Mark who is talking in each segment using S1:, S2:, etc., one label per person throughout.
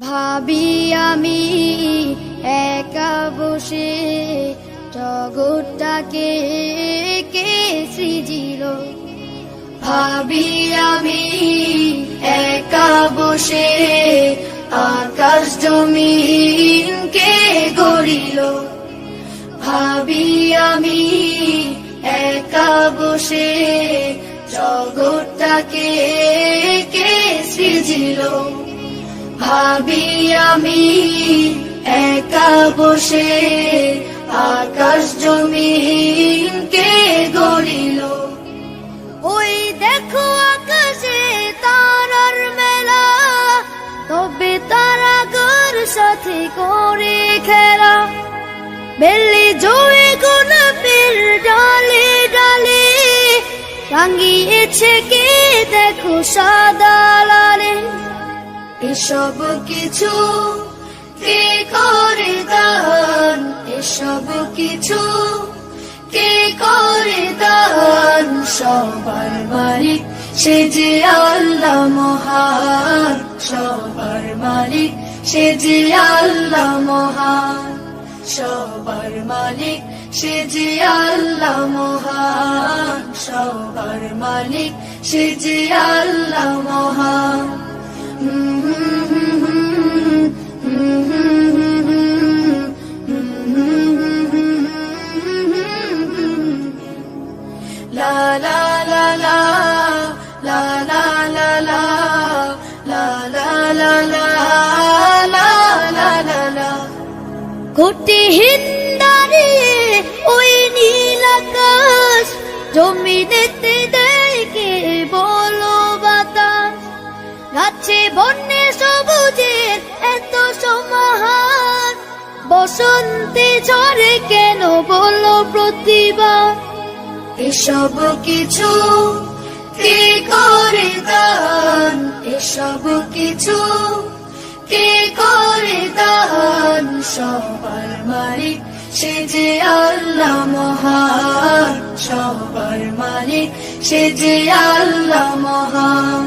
S1: ভাবি আমি একা বসে জগৎটাকে কে সৃজিল। ভাবি আমি একা বসে আকাশ জমিন কে গড়িল। ভাবি আমি একা বসে জগৎটাকে কে সৃজিল। ভাবি আমি একা বসে আকাশ জমিন কে গড়িল। ওই দেখো আকাশে তারার মেলা, তবে তারাগর সাথে করে খেলা। বেলি জয়ে গোলাপের ডালে ডালে রাঙিয়েছে কে দেখো সাদা লালে। এসব কিছু কে করে দান, এসব কিছু কে করে দান। সবার মালিক সে যে আল্লাহ মহান, সবার মালিক সে যে আল্লাহ মহান। সবার মালিক সে যে আল্লাহ মহান, সবার মালিক সে যে আল্লাহ মহান। লা লা লা লা লা লা লা লা লা লা লা লা লা লা লা। কোটিহীন দাঁড়িয়ে ওই নীল আকাশ, জমিনেতে দেয় কে বলো বাতাস। গাছে বন্যে সবুজের এত সমাহার, বসন্তে ঝরে কেন বলো প্রতিবার। এসব কিছু কে করে দান, এসব কিছু কে করে দান। সবার মালিক সে যে আল্লাহ মহান, সবার মালিক সে যে আল্লাহ মহান।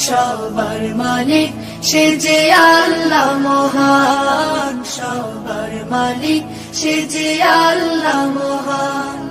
S1: সবার মালিক সে যে আল্লাহ মহান, সবার মালিক সে যে আল্লাহ মহান।